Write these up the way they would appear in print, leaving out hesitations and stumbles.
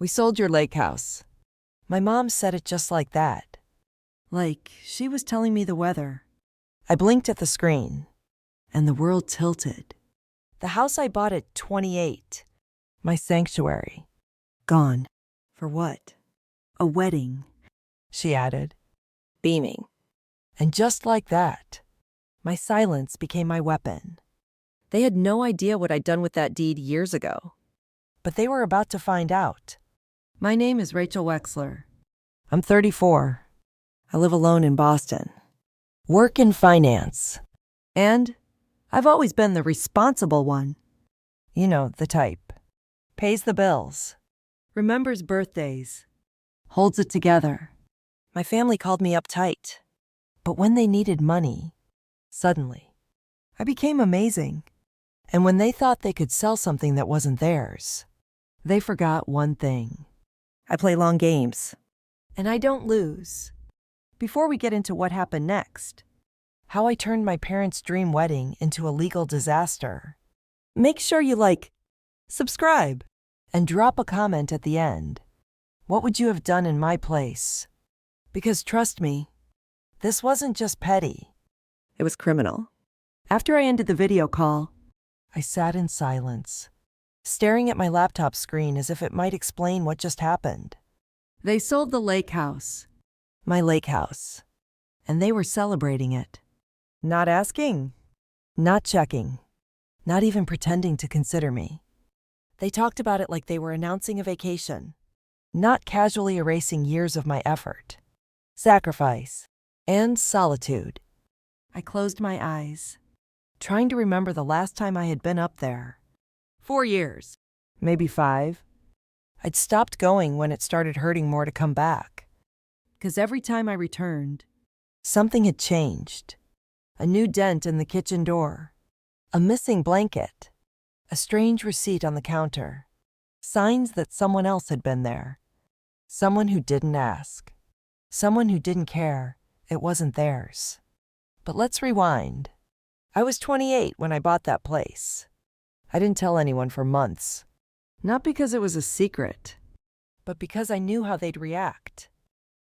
We sold your lake house. My mom said it just like that. Like she was telling me the weather. I blinked at the screen. And the world tilted. The house I bought at 28. My sanctuary. Gone. For what? A wedding, she added, beaming. And just like that, my silence became my weapon. They had no idea what I'd done with that deed years ago. But they were about to find out. My name is Rachel Wexler. I'm 34. I live alone in Boston. Work in finance. And I've always been the responsible one. You know, the type. Pays the bills. Remembers birthdays. Holds it together. My family called me uptight. But when they needed money, suddenly, I became amazing. And when they thought they could sell something that wasn't theirs, they forgot one thing. I play long games. And I don't lose. Before we get into what happened next, how I turned my parents' dream wedding into a legal disaster, make sure you subscribe, and drop a comment at the end. What would you have done in my place? Because trust me, this wasn't just petty. It was criminal. After I ended the video call, I sat in silence, staring at my laptop screen as if it might explain what just happened. They sold the lake house. My lake house. And they were celebrating it. Not asking. Not checking. Not even pretending to consider me. They talked about it like they were announcing a vacation. Not casually erasing years of my effort, sacrifice, and solitude. I closed my eyes, trying to remember the last time I had been up there. 4 years. Maybe 5. I'd stopped going when it started hurting more to come back. 'Cause every time I returned, something had changed. A new dent in the kitchen door. A missing blanket. A strange receipt on the counter. Signs that someone else had been there. Someone who didn't ask. Someone who didn't care. It wasn't theirs. But let's rewind. I was 28 when I bought that place. I didn't tell anyone for months. Not because it was a secret, but because I knew how they'd react.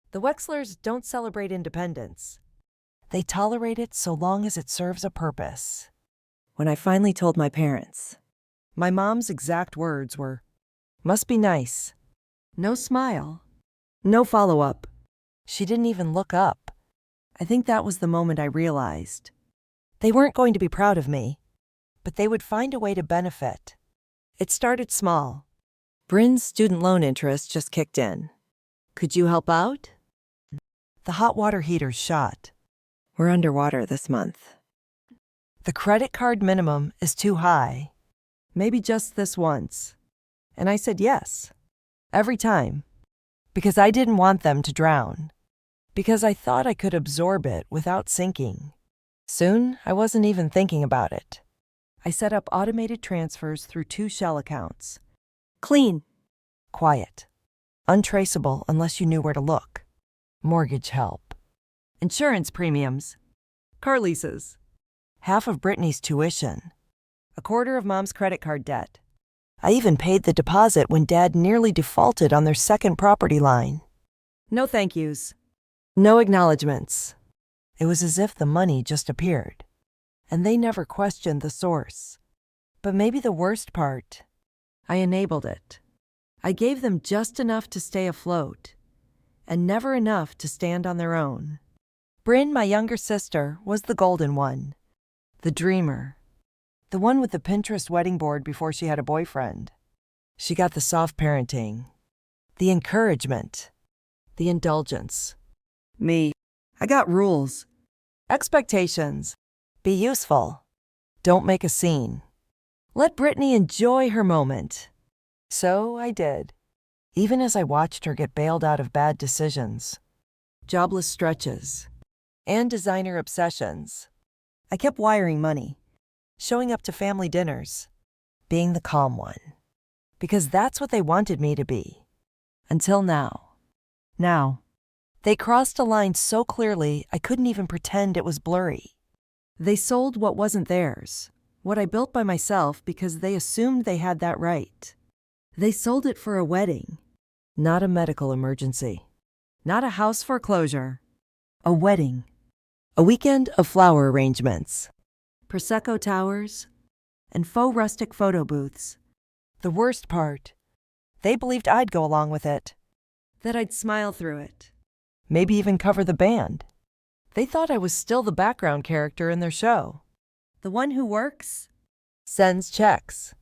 The Wexlers don't celebrate independence. They tolerate it so long as it serves a purpose. When I finally told my parents, my mom's exact words were, "Must be nice." No smile. No follow-up. She didn't even look up. I think that was the moment I realized. They weren't going to be proud of me, but they would find a way to benefit. It started small. Bryn's student loan interest just kicked in. Could you help out? The hot water heater's shot. We're underwater this month. The credit card minimum is too high. Maybe just this once. And I said yes. Every time. Because I didn't want them to drown. Because I thought I could absorb it without sinking. Soon, I wasn't even thinking about it. I set up automated transfers through 2 shell accounts. Clean. Quiet. Untraceable unless you knew where to look. Mortgage help. Insurance premiums. Car leases. Half of Brittany's tuition. A quarter of Mom's credit card debt. I even paid the deposit when Dad nearly defaulted on their second property line. No thank yous. No acknowledgements. It was as if the money just appeared. And they never questioned the source. But maybe the worst part, I enabled it. I gave them just enough to stay afloat, and never enough to stand on their own. Bryn, my younger sister, was the golden one. The dreamer. The one with the Pinterest wedding board before she had a boyfriend. She got the soft parenting, the encouragement, the indulgence. Me, I got rules. Expectations. Be useful. Don't make a scene. Let Brittany enjoy her moment. So I did, even as I watched her get bailed out of bad decisions, jobless stretches, and designer obsessions. I kept wiring money, showing up to family dinners, being the calm one. Because that's what they wanted me to be. Until now. Now. They crossed a line so clearly I couldn't even pretend it was blurry. They sold what wasn't theirs, what I built by myself because they assumed they had that right. They sold it for a wedding, Not a medical emergency. Not a house foreclosure. A wedding. A weekend of flower arrangements. Prosecco towers. And faux rustic photo booths. The worst part, they believed I'd go along with it. That I'd smile through it. Maybe even cover the band. They thought I was still the background character in their show. The one who works? Sends checks.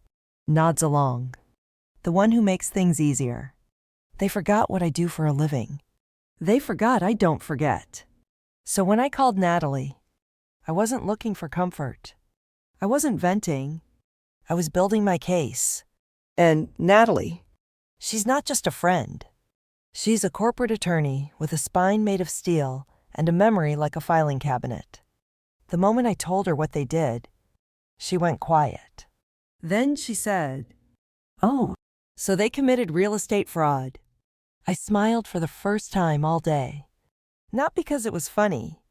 Nods along. The one who makes things easier. They forgot what I do for a living. They forgot I don't forget. So when I called Natalie, I wasn't looking for comfort. I wasn't venting. I was building my case. And Natalie, she's not just a friend. She's a corporate attorney with a spine made of steel and a memory like a filing cabinet. The moment I told her what they did, she went quiet. Then she said, "Oh, so they committed real estate fraud." I smiled for the first time all day. Not because it was funny,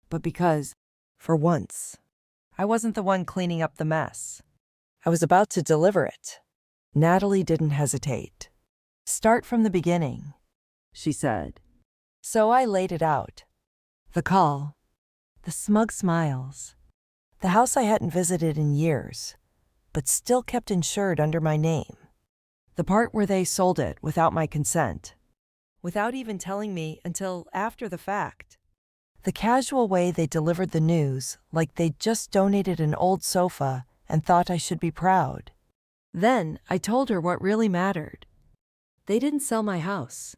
but because, for once, I wasn't the one cleaning up the mess. I was about to deliver it. Natalie didn't hesitate. "Start from the beginning," she said. So I laid it out. The call, the smug smiles, the house I hadn't visited in years, but still kept insured under my name. The part where they sold it without my consent, without even telling me until after the fact. The casual way they delivered the news, like they'd just donated an old sofa and thought I should be proud. Then I told her what really mattered. They didn't sell my house.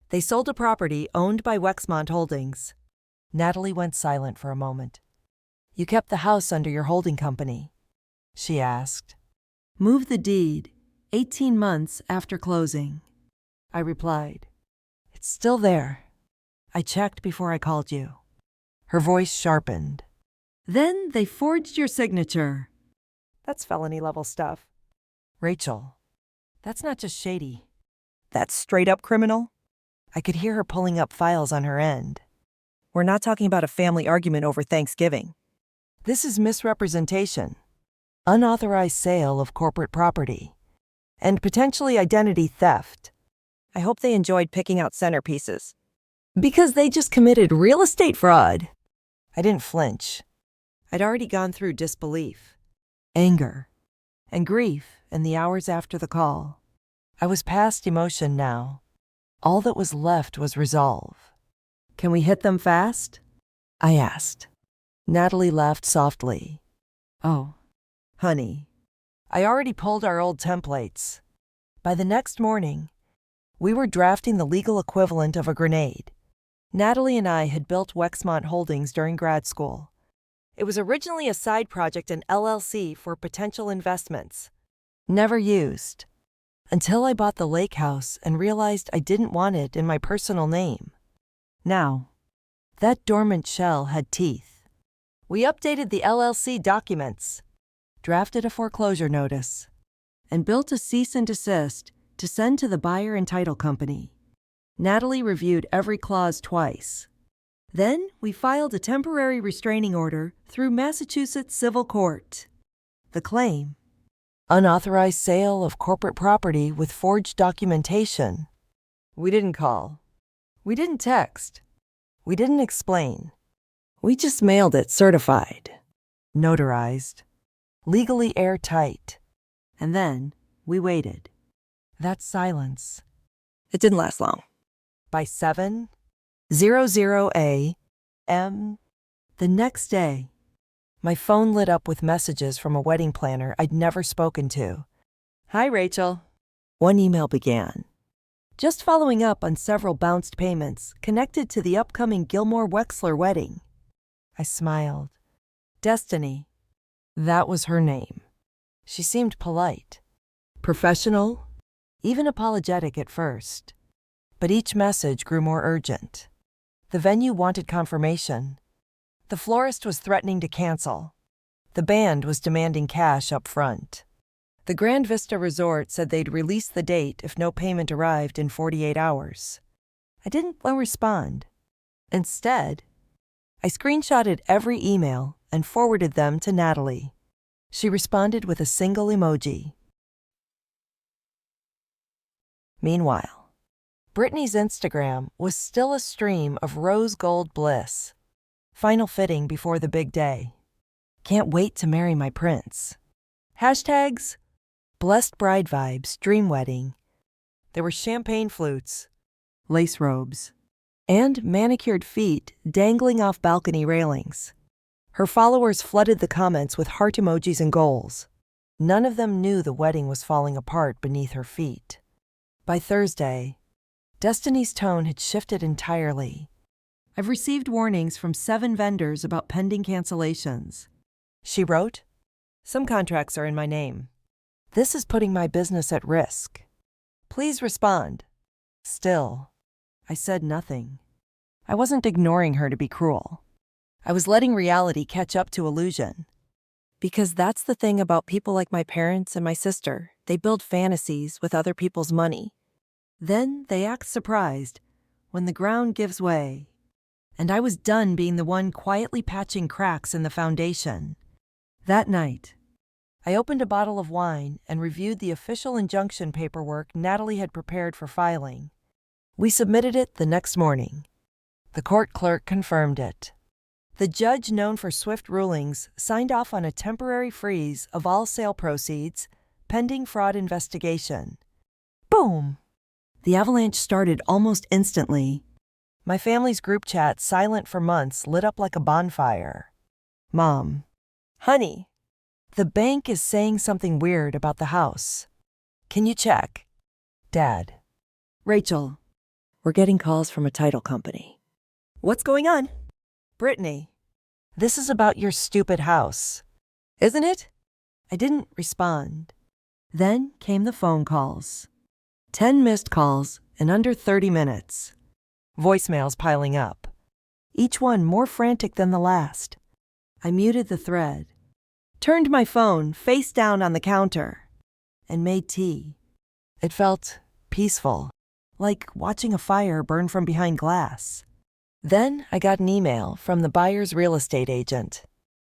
They sold a property owned by Wexmont Holdings. Natalie went silent for a moment. "You kept the house under your holding company?" she asked. "Moved the deed 18 months after closing," I replied. "It's still there. I checked before I called you." Her voice sharpened. "Then they forged your signature." "That's felony level stuff." "Rachel, that's not just shady. That's straight up criminal." I could hear her pulling up files on her end. "We're not talking about a family argument over Thanksgiving. This is misrepresentation, unauthorized sale of corporate property, and potentially identity theft. I hope they enjoyed picking out centerpieces, because they just committed real estate fraud." I didn't flinch. I'd already gone through disbelief, anger, and grief in the hours after the call. I was past emotion now. All that was left was resolve. "Can we hit them fast?" I asked. Natalie laughed softly. "Oh, honey, I already pulled our old templates." By the next morning, we were drafting the legal equivalent of a grenade. Natalie and I had built Wexmont Holdings during grad school. It was originally a side project in LLC for potential investments. Never used. Until I bought the lake house and realized I didn't want it in my personal name. Now, that dormant shell had teeth. We updated the LLC documents, drafted a foreclosure notice, and built a cease and desist to send to the buyer and title company. Natalie reviewed every clause twice. Then we filed a temporary restraining order through Massachusetts Civil Court. The claim: unauthorized sale of corporate property with forged documentation. We didn't call. We didn't text. We didn't explain. We just mailed it certified, notarized, legally airtight. And then we waited. That silence. It didn't last long. By 7:00 a.m. the next day, my phone lit up with messages from a wedding planner I'd never spoken to. "Hi, Rachel." One email began. "Just following up on several bounced payments connected to the upcoming Gilmore-Wexler wedding." I smiled. Destiny. That was her name. She seemed polite, professional, even apologetic at first. But each message grew more urgent. The venue wanted confirmation. The florist was threatening to cancel. The band was demanding cash up front. The Grand Vista Resort said they'd release the date if no payment arrived in 48 hours. I didn't respond. Instead, I screenshotted every email and forwarded them to Natalie. She responded with a single emoji. Meanwhile, Brittany's Instagram was still a stream of rose gold bliss. Final fitting before the big day. Can't wait to marry my prince. Hashtags? Blessed bride vibes, dream wedding. There were champagne flutes, Lace robes. and manicured feet dangling off balcony railings. Her followers flooded the comments with heart emojis and goals. None of them knew the wedding was falling apart beneath her feet. By Thursday, Destiny's tone had shifted entirely. I've received warnings from 7 vendors about pending cancellations. She wrote, "Some contracts are in my name. This is putting my business at risk. Please respond." Still, I said nothing. I wasn't ignoring her to be cruel. I was letting reality catch up to illusion. Because that's the thing about people like my parents and my sister. They build fantasies with other people's money. Then they act surprised when the ground gives way. And I was done being the one quietly patching cracks in the foundation. That night, I opened a bottle of wine and reviewed the official injunction paperwork Natalie had prepared for filing. We submitted it the next morning. The court clerk confirmed it. The judge, known for swift rulings, signed off on a temporary freeze of all sale proceeds, pending fraud investigation. Boom! The avalanche started almost instantly. My family's group chat, silent for months, lit up like a bonfire. Mom. Honey, the bank is saying something weird about the house. Can you check? Dad. Rachel, we're getting calls from a title company. What's going on? Brittany, this is about your stupid house. Isn't it? I didn't respond. Then came the phone calls. 10 missed calls in under 30 minutes. Voicemails piling up. Each one more frantic than the last. I muted the thread, turned my phone face down on the counter, and made tea. It felt peaceful, like watching a fire burn from behind glass. Then I got an email from the buyer's real estate agent,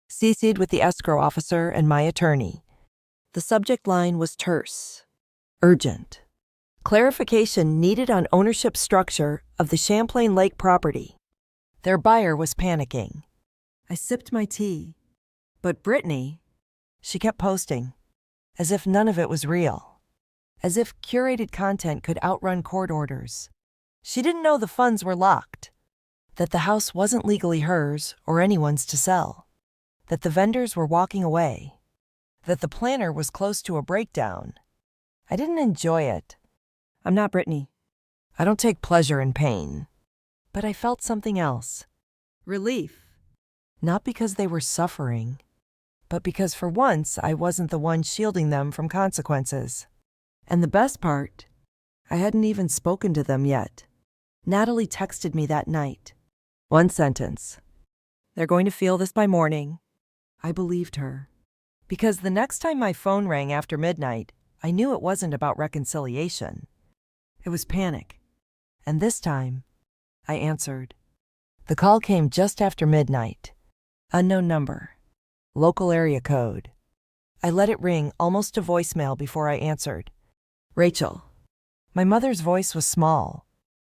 CC'd with the escrow officer and my attorney. The subject line was terse, urgent. Clarification needed on ownership structure of the Champlain Lake property. Their buyer was panicking. I sipped my tea. But Brittany, she kept posting, as if none of it was real. As if curated content could outrun court orders. She didn't know the funds were locked. That the house wasn't legally hers or anyone's to sell. That the vendors were walking away. That the planner was close to a breakdown. I didn't enjoy it. I'm not Brittany. I don't take pleasure in pain. But I felt something else. Relief. Not because they were suffering, but because for once I wasn't the one shielding them from consequences. And the best part, I hadn't even spoken to them yet. Natalie texted me that night. One sentence. They're going to feel this by morning. I believed her. Because the next time my phone rang after midnight, I knew it wasn't about reconciliation. It was panic. And this time, I answered. The call came just after midnight. Unknown number. Local area code. I let it ring almost to voicemail before I answered. Rachel. My mother's voice was small,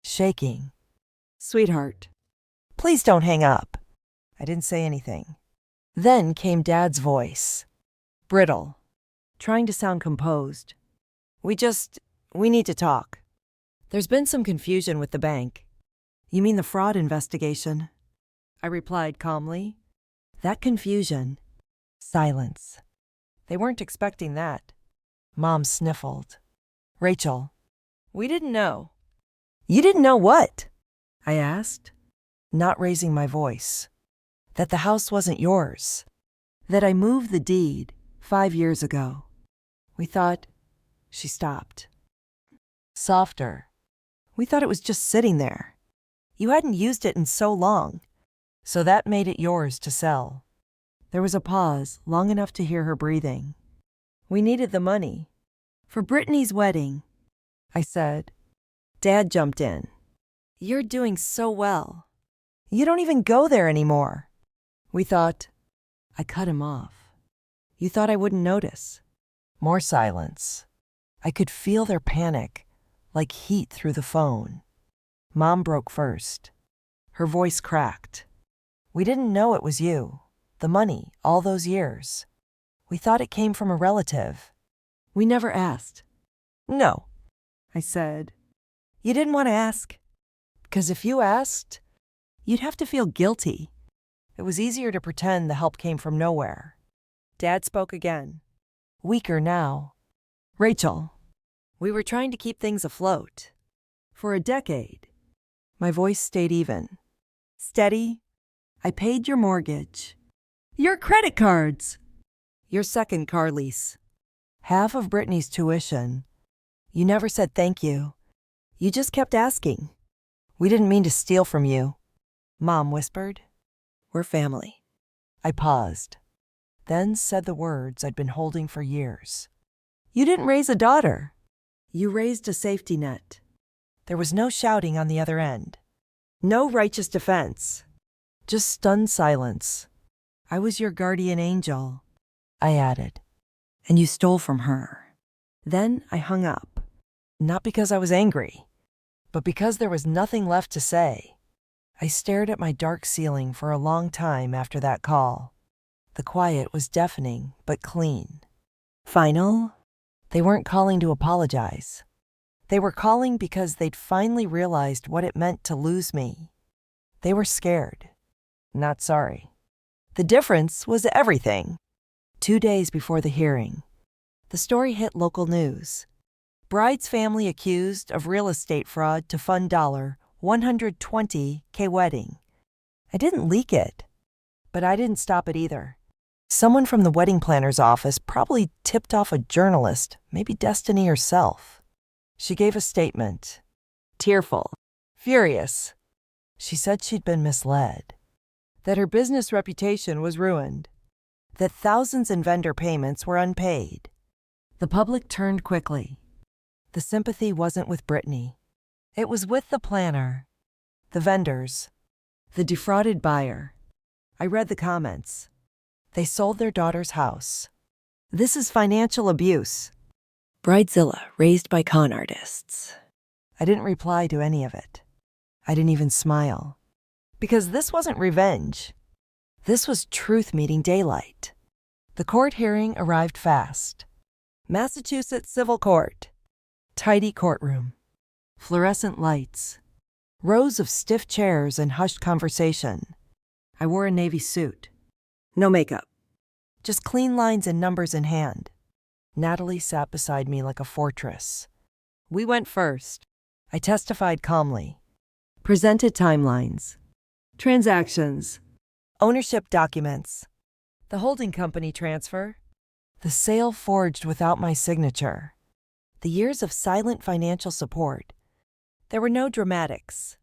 shaking. Sweetheart. Please don't hang up. I didn't say anything. Then came Dad's voice. Brittle. Trying to sound composed. We need to talk. There's been some confusion with the bank. You mean the fraud investigation? I replied calmly. That confusion. Silence. They weren't expecting that. Mom sniffled. Rachel. We didn't know. You didn't know what? I asked, not raising my voice. That the house wasn't yours. That I moved the deed 5 years ago. We thought. She stopped. Softer. We thought it was just sitting there. You hadn't used it in so long. So that made it yours to sell. There was a pause, long enough to hear her breathing. We needed the money. For Brittany's wedding, I said. Dad jumped in. You're doing so well. You don't even go there anymore. We thought. I cut him off. You thought I wouldn't notice. More silence. I could feel their panic, like heat through the phone. Mom broke first. Her voice cracked. "We didn't know it was you. The money, all those years. We thought it came from a relative." We never asked, "No," I said. you didn't want to ask. Because if you asked, You'd have to feel guilty. it was easier to pretend the help came from nowhere. Dad spoke again. Weaker now. "Rachel, we were trying to keep things afloat. For a decade. My voice stayed even. Steady. I paid your mortgage. Your credit cards. Your second car lease. Half of Brittany's tuition. You never said thank you. You just kept asking. We didn't mean to steal from you." Mom whispered. "We're family." I paused, then said the words I'd been holding for years. "You didn't raise a daughter." You raised a safety net. There was no shouting on the other end. No righteous defense. Just stunned silence. "I was your guardian angel," I added. And you stole from her. Then I hung up. Not because I was angry, but because there was nothing left to say. I stared at my dark ceiling for a long time after that call. The quiet was deafening, but clean. Final? They weren't calling to apologize. They were calling because they'd finally realized what it meant to lose me. They were scared, not sorry. The difference was everything. 2 days before the hearing, the story hit local news. Bride's family accused of real estate fraud to fund $120K wedding. I didn't leak it, but I didn't stop it either. Someone from the wedding planner's office probably tipped off a journalist, maybe Destiny herself. She gave a statement. Tearful, furious. She said she'd been misled, that her business reputation was ruined, that thousands in vendor payments were unpaid. The public turned quickly. The sympathy wasn't with Brittany. It was with the planner, the vendors, the defrauded buyer. I read the comments. They sold their daughter's house. This is financial abuse. Bridezilla raised by con artists. I didn't reply to any of it. I didn't even smile. Because this wasn't revenge. This was truth meeting daylight. The court hearing arrived fast. Massachusetts Civil Court. Tidy courtroom. Fluorescent lights. Rows of stiff chairs and hushed conversation. I wore a navy suit. No makeup. Just clean lines and numbers in hand. Natalie sat beside me like a fortress. We went first. I testified calmly. Presented timelines. Transactions. Ownership documents. The holding company transfer. The sale forged without my signature. The years of silent financial support. There were no dramatics.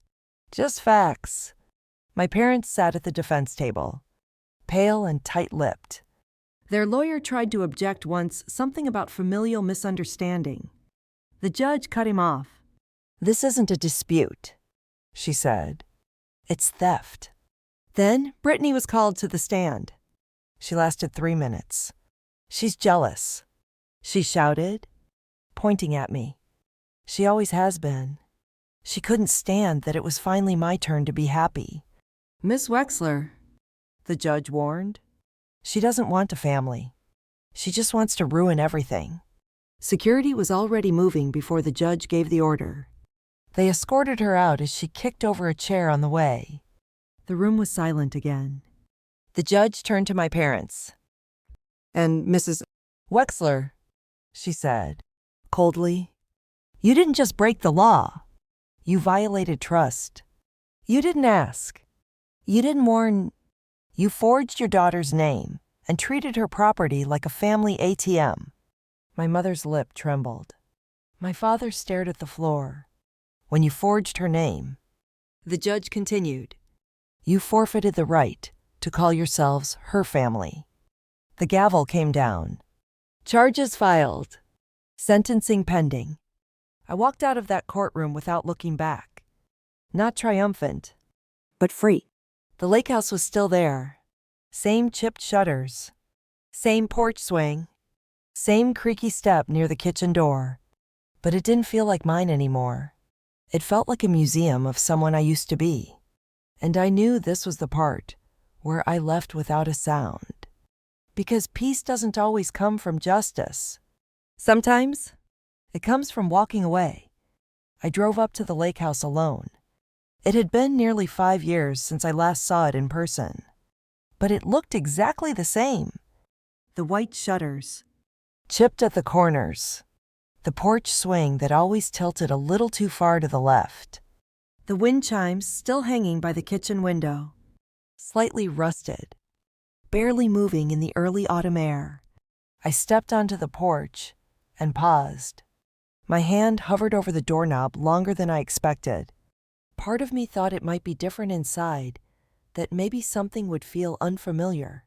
Just facts. My parents sat at the defense table, pale and tight-lipped. Their lawyer tried to object once, something about familial misunderstanding. The judge cut him off. "This isn't a dispute," she said. "It's theft." Then Brittany was called to the stand. She lasted 3 minutes. She's jealous. She shouted, pointing at me. She always has been. She couldn't stand that it was finally my turn to be happy. "Miss Wexler," the judge warned. "She doesn't want a family. She just wants to ruin everything." Security was already moving before the judge gave the order. They escorted her out as she kicked over a chair on the way. The room was silent again. The judge turned to my parents. "And Mrs. Wexler," she said, coldly, "you didn't just break the law. You violated trust. You didn't ask. You didn't warn. You forged your daughter's name and treated her property like a family ATM." My mother's lip trembled. My father stared at the floor. "When you forged her name," the judge continued, "you forfeited the right to call yourselves her family." The gavel came down. Charges filed. Sentencing pending. I walked out of that courtroom without looking back. Not triumphant, but free. The lake house was still there. Same chipped shutters. Same porch swing. Same creaky step near the kitchen door. but it didn't feel like mine anymore. It felt like a museum of someone I used to be. And I knew this was the part where I left without a sound. Because peace doesn't always come from justice. Sometimes it comes from walking away. I drove up to the lake house alone. It had been nearly 5 years since I last saw it in person. But it looked exactly the same. The white shutters, Chipped at the corners. The porch swing that always tilted a little too far to the left. the wind chimes still hanging by the kitchen window. Slightly rusted. Barely moving in the early autumn air. I stepped onto the porch and paused. My hand hovered over the doorknob longer than I expected. Part of me thought it might be different inside, that maybe something would feel unfamiliar.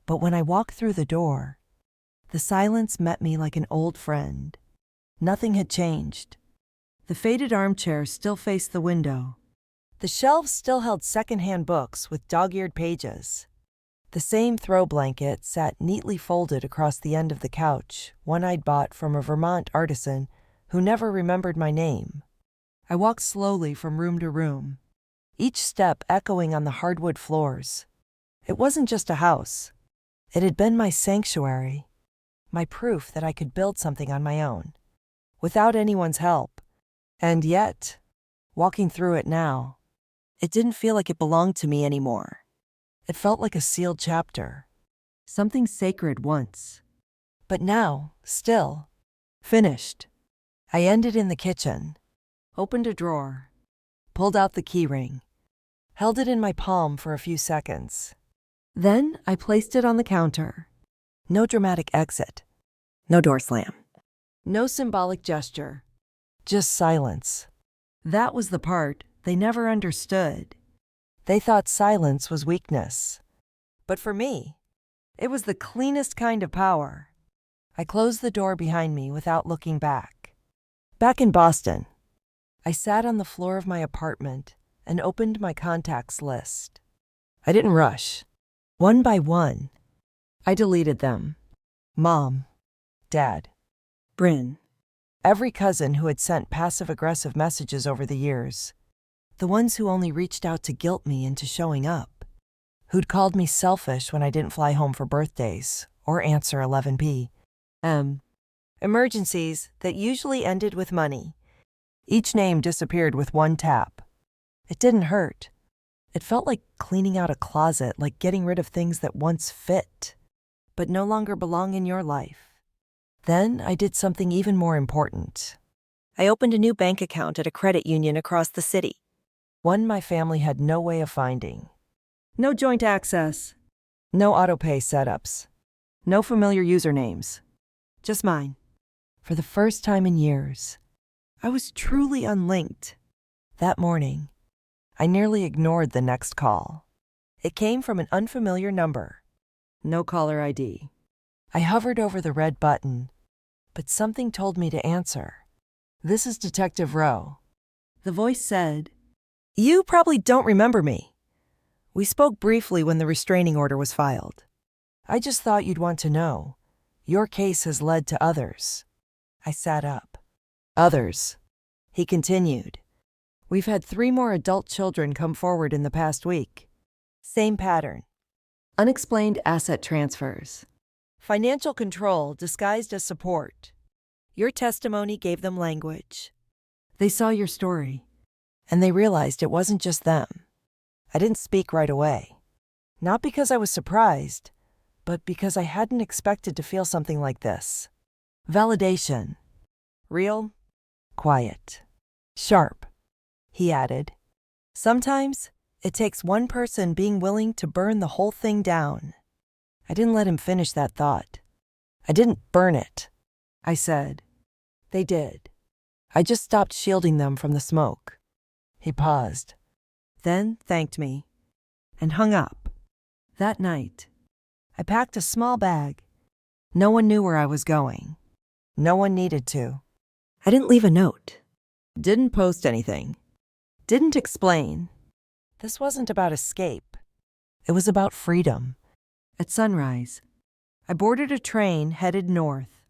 But when I walked through the door, the silence met me like an old friend. Nothing had changed. The faded armchair still faced the window. The shelves still held secondhand books with dog-eared pages. The same throw blanket sat neatly folded across the end of the couch, one I'd bought from a Vermont artisan who never remembered my name. I walked slowly from room to room, each step echoing on the hardwood floors. It wasn't just a house. It had been my sanctuary, my proof that I could build something on my own, without anyone's help. And yet, walking through it now, it didn't feel like it belonged to me anymore. It felt like a sealed chapter. Something sacred once. But now, still, finished. I ended in the kitchen, opened a drawer, pulled out the key ring, held it in my palm for a few seconds. Then I placed it on the counter. No dramatic exit. No door slam. No symbolic gesture. Just silence. That was the part they never understood. They thought silence was weakness. But for me, it was the cleanest kind of power. I closed the door behind me without looking back. Back in Boston, I sat on the floor of my apartment and opened my contacts list. I didn't rush. One by one, I deleted them. Mom, Dad, Bryn. every cousin who had sent passive-aggressive messages over the years. The ones who only reached out to guilt me into showing up. Who'd called me selfish when I didn't fly home for birthdays or answer 11 p.m. Emergencies that usually ended with money. Each name disappeared with one tap. It didn't hurt. It felt like cleaning out a closet, like getting rid of things that once fit, but no longer belong in your life. Then I did something even more important. I opened a new bank account at a credit union across the city. One my family had no way of finding. No joint access. No auto-pay setups. No familiar usernames. Just mine. For the first time in years, I was truly unlinked. That morning, I nearly ignored the next call. It came from an unfamiliar number. No caller ID. I hovered over the red button, but something told me to answer. "This is Detective Rowe." The voice said, "You probably don't remember me. We spoke briefly when the restraining order was filed. I just thought you'd want to know. Your case has led to others." I sat up. "Others," he continued. "We've had 3 more adult children come forward in the past week. Same pattern. unexplained asset transfers. Financial control disguised as support. Your testimony gave them language. They saw your story. And they realized it wasn't just them. I didn't speak right away. Not because I was surprised, but because I hadn't expected to feel something like this. Validation. Real, quiet, sharp, he added. Sometimes it takes one person being willing to burn the whole thing down. I didn't let him finish that thought. I didn't burn it, I said. They did. I just stopped shielding them from the smoke. He paused, then thanked me, and hung up. That night, I packed a small bag. No one knew where I was going. No one needed to. I didn't leave a note. Didn't post anything. Didn't explain. This wasn't about escape. It was about freedom. At sunrise, I boarded a train headed north.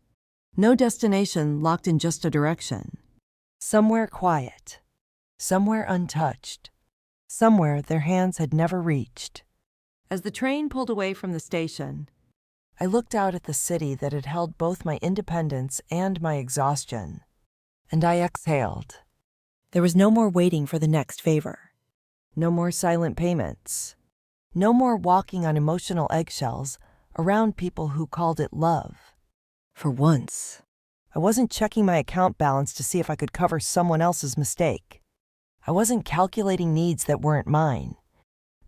No destination locked in just a direction. Somewhere quiet, somewhere untouched, somewhere their hands had never reached. As the train pulled away from the station, I looked out at the city that had held both my independence and my exhaustion, and I exhaled. There was no more waiting for the next favor. No more silent payments. No more walking on emotional eggshells around people who called it love. For once, I wasn't checking my account balance to see if I could cover someone else's mistake. I wasn't calculating needs that weren't mine.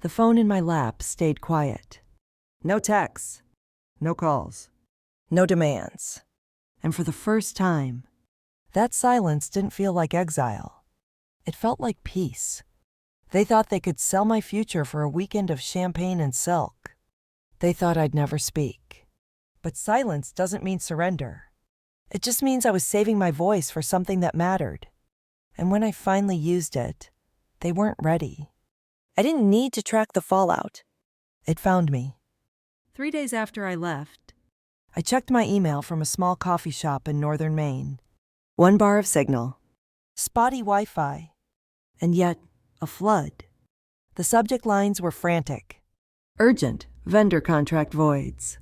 The phone in my lap stayed quiet. No texts, no calls, no demands. And for the first time, that silence didn't feel like exile. It felt like peace. They thought they could sell my future for a weekend of champagne and silk. They thought I'd never speak. But silence doesn't mean surrender. It just means I was saving my voice for something that mattered. And when I finally used it, they weren't ready. I didn't need to track the fallout. It found me. 3 days after I left, I checked my email from a small coffee shop in northern Maine. 1 bar of signal. Spotty Wi-Fi. And yet, a flood. The subject lines were frantic. Urgent, vendor contract voids.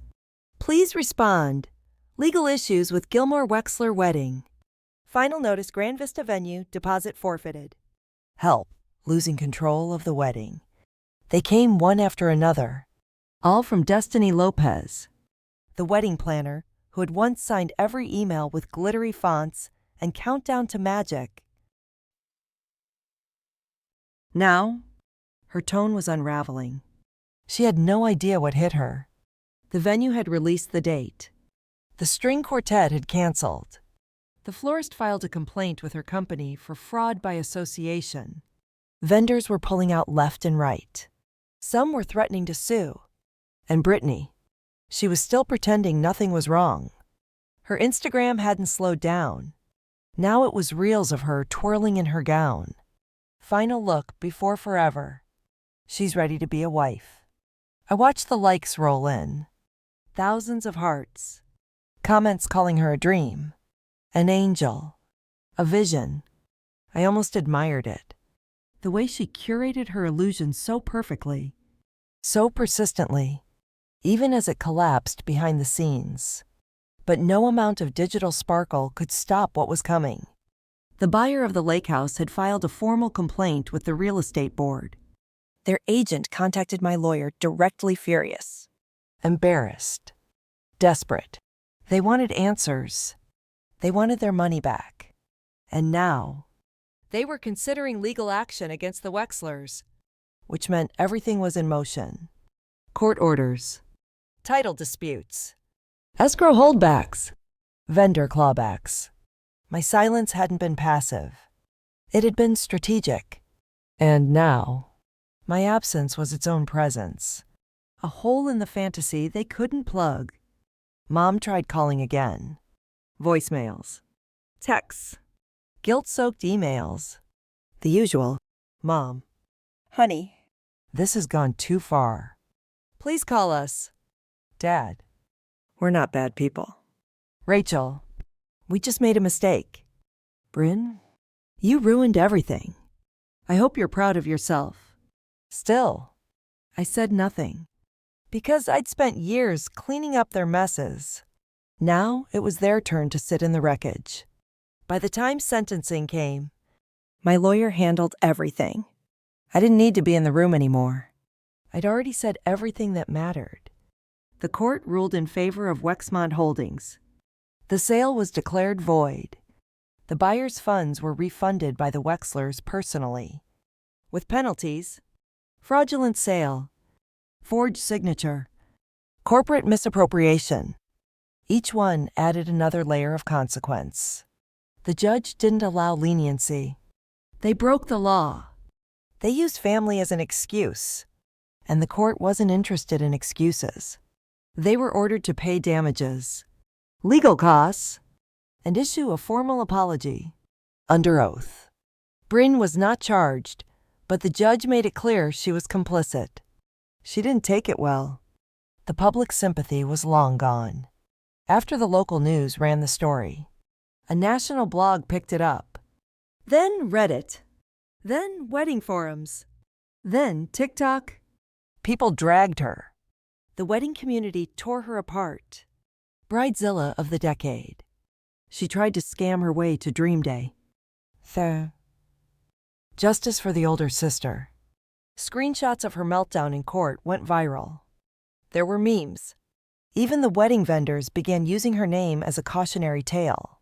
Please respond. Legal issues with Gilmore Wexler wedding. Final notice Grand Vista venue, deposit forfeited. Help, losing control of the wedding. They came one after another. All from Destiny Lopez, the wedding planner, who had once signed every email with glittery fonts and countdown to magic. Now, her tone was unraveling. She had no idea what hit her. The venue had released the date. The string quartet had canceled. The florist filed a complaint with her company for fraud by association. Vendors were pulling out left and right. Some were threatening to sue. And Brittany, she was still pretending nothing was wrong. Her Instagram hadn't slowed down. Now it was reels of her twirling in her gown. Final look before forever. She's ready to be a wife. I watched the likes roll in. Thousands of hearts. Comments calling her a dream. An angel. A vision. I almost admired it. The way she curated her illusion so perfectly. So persistently. Even as it collapsed behind the scenes. But no amount of digital sparkle could stop what was coming. The buyer of the lake house had filed a formal complaint with the real estate board. Their agent contacted my lawyer directly, furious. Embarrassed. Desperate. They wanted answers. They wanted their money back. And now, they were considering legal action against the Wexlers, which meant everything was in motion. Court orders. Title disputes. Escrow holdbacks. Vendor clawbacks. My silence hadn't been passive. It had been strategic. And now, my absence was its own presence. A hole in the fantasy they couldn't plug. Mom tried calling again. Voicemails. Texts. Guilt-soaked emails. The usual. Mom. Honey. This has gone too far. Please call us. Dad. We're not bad people. Rachel. We just made a mistake. Bryn, you ruined everything. I hope you're proud of yourself. Still, I said nothing. Because I'd spent years cleaning up their messes. Now it was their turn to sit in the wreckage. By the time sentencing came, my lawyer handled everything. I didn't need to be in the room anymore. I'd already said everything that mattered. The court ruled in favor of Wexmont Holdings. The sale was declared void. The buyer's funds were refunded by the Wexlers personally. With penalties, fraudulent sale, forged signature, corporate misappropriation. Each one added another layer of consequence. The judge didn't allow leniency. They broke the law. They used family as an excuse, and the court wasn't interested in excuses. They were ordered to pay damages, legal costs, and issue a formal apology, under oath. Bryn was not charged, but the judge made it clear she was complicit. She didn't take it well. The public sympathy was long gone. After the local news ran the story, a national blog picked it up. Then Reddit. Then wedding forums. Then TikTok. People dragged her. The wedding community tore her apart. Bridezilla of the decade. She tried to scam her way to Dream Day. Justice for the older sister. Screenshots of her meltdown in court went viral. There were memes. Even the wedding vendors began using her name as a cautionary tale.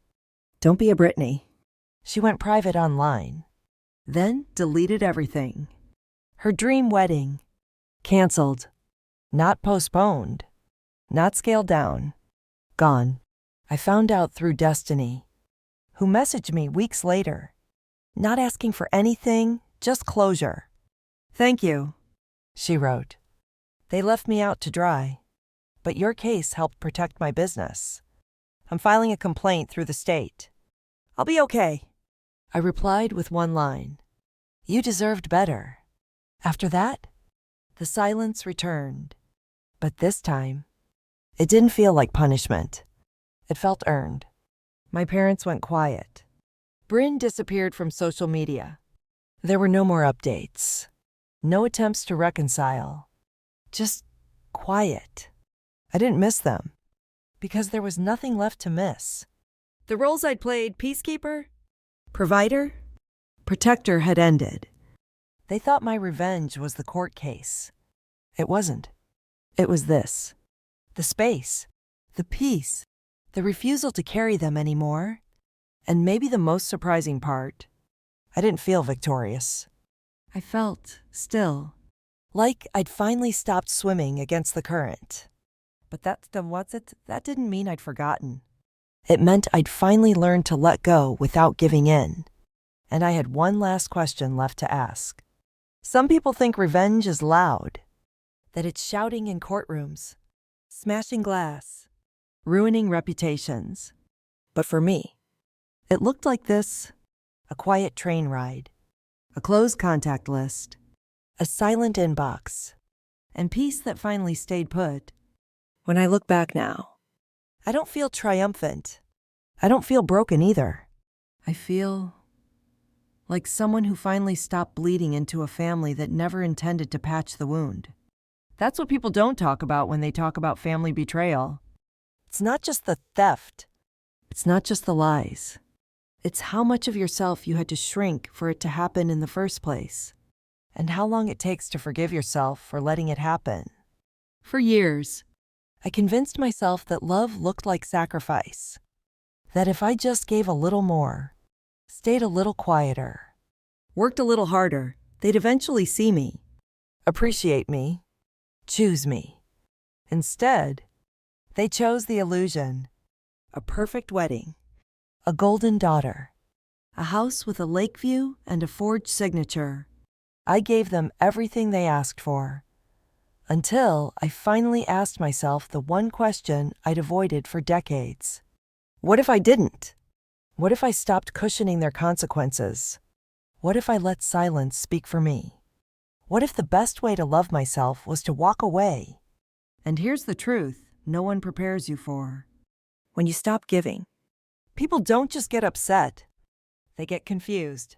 Don't be a Britney. She went private online. Then deleted everything. Her dream wedding. Canceled. Not postponed. Not scaled down. Gone. I found out through Destiny, who messaged me weeks later, not asking for anything, just closure. Thank you, she wrote. They left me out to dry, but your case helped protect my business. I'm filing a complaint through the state. I'll be okay. I replied with one line. You deserved better. After that, the silence returned. But this time, it didn't feel like punishment. It felt earned. My parents went quiet. Bryn disappeared from social media. There were no more updates. No attempts to reconcile. Just quiet. I didn't miss them, because there was nothing left to miss. The roles I'd played, peacekeeper, provider, protector, had ended. They thought my revenge was the court case. It wasn't. It was this. The space. The peace. The refusal to carry them anymore. And maybe the most surprising part, I didn't feel victorious. I felt still. Like I'd finally stopped swimming against the current. But that didn't mean I'd forgotten. It meant I'd finally learned to let go without giving in. And I had one last question left to ask. Some people think revenge is loud, that it's shouting in courtrooms, smashing glass, ruining reputations. But for me, it looked like this: a quiet train ride, a closed contact list, a silent inbox, and peace that finally stayed put. When I look back now, I don't feel triumphant. I don't feel broken either. I feel like someone who finally stopped bleeding into a family that never intended to patch the wound. That's what people don't talk about when they talk about family betrayal. It's not just the theft. It's not just the lies. It's how much of yourself you had to shrink for it to happen in the first place. And how long it takes to forgive yourself for letting it happen. For years, I convinced myself that love looked like sacrifice. That if I just gave a little more, stayed a little quieter, worked a little harder, they'd eventually see me, appreciate me, choose me. Instead, they chose the illusion. A perfect wedding, a golden daughter, a house with a lake view and a forged signature. I gave them everything they asked for, until I finally asked myself the one question I'd avoided for decades. What if I didn't? What if I stopped cushioning their consequences? What if I let silence speak for me? What if the best way to love myself was to walk away? And here's the truth no one prepares you for. When you stop giving, people don't just get upset. They get confused.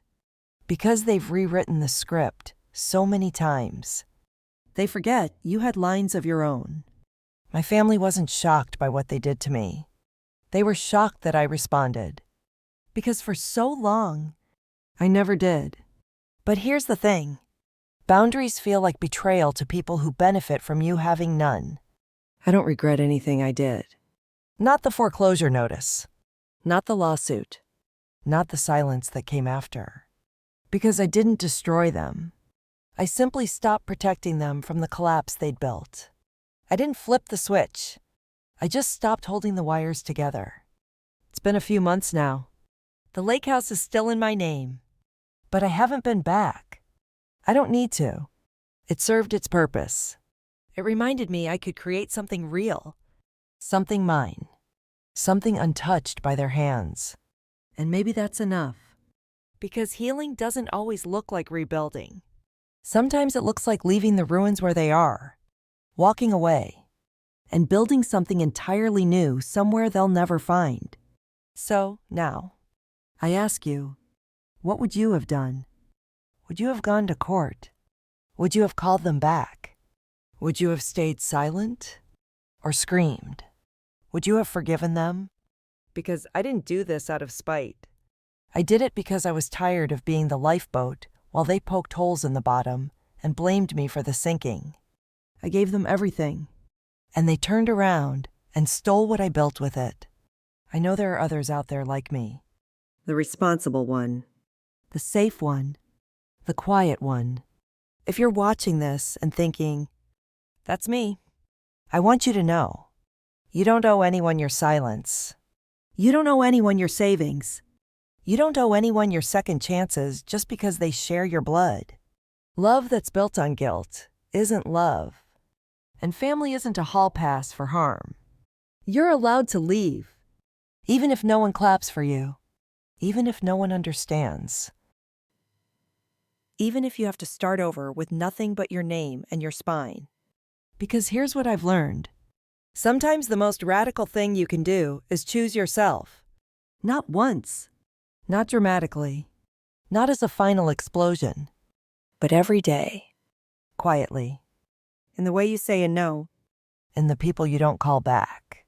Because they've rewritten the script so many times. They forget you had lines of your own. My family wasn't shocked by what they did to me. They were shocked that I responded. Because for so long, I never did. But here's the thing. Boundaries feel like betrayal to people who benefit from you having none. I don't regret anything I did. Not the foreclosure notice. Not the lawsuit. Not the silence that came after. Because I didn't destroy them. I simply stopped protecting them from the collapse they'd built. I didn't flip the switch. I just stopped holding the wires together. It's been a few months now. The lake house is still in my name. But I haven't been back. I don't need to. It served its purpose. It reminded me I could create something real. Something mine. Something untouched by their hands. And maybe that's enough. Because healing doesn't always look like rebuilding. Sometimes it looks like leaving the ruins where they are. Walking away. and building something entirely new somewhere they'll never find. So, now, I ask you, what would you have done? would you have gone to court? Would you have called them back? Would you have stayed silent? Or screamed? Would you have forgiven them? Because I didn't do this out of spite. I did it because I was tired of being the lifeboat while they poked holes in the bottom and blamed me for the sinking. I gave them everything. And they turned around and stole what I built with it. I know there are others out there like me. The responsible one. The safe one. The quiet one. If you're watching this and thinking, that's me, I want you to know, you don't owe anyone your silence. You don't owe anyone your savings. You don't owe anyone your second chances just because they share your blood. Love that's built on guilt isn't love. And family isn't a hall pass for harm. You're allowed to leave, even if no one claps for you, even if no one understands. Even if you have to start over with nothing but your name and your spine. Because here's what I've learned. Sometimes the most radical thing you can do is choose yourself. Not once. Not dramatically. Not as a final explosion. But every day. Quietly. In the way you say a no. In the people you don't call back.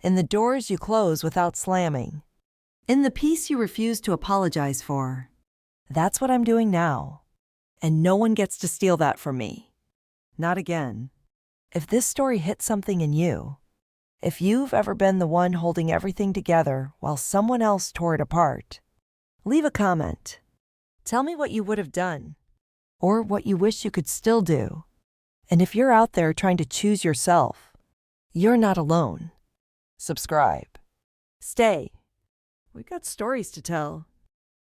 In the doors you close without slamming. In the peace you refuse to apologize for. That's what I'm doing now. And no one gets to steal that from me. Not again. If this story hit something in you, if you've ever been the one holding everything together while someone else tore it apart, leave a comment. Tell me what you would have done, or what you wish you could still do. And if you're out there trying to choose yourself, you're not alone. Subscribe. Stay. We've got stories to tell.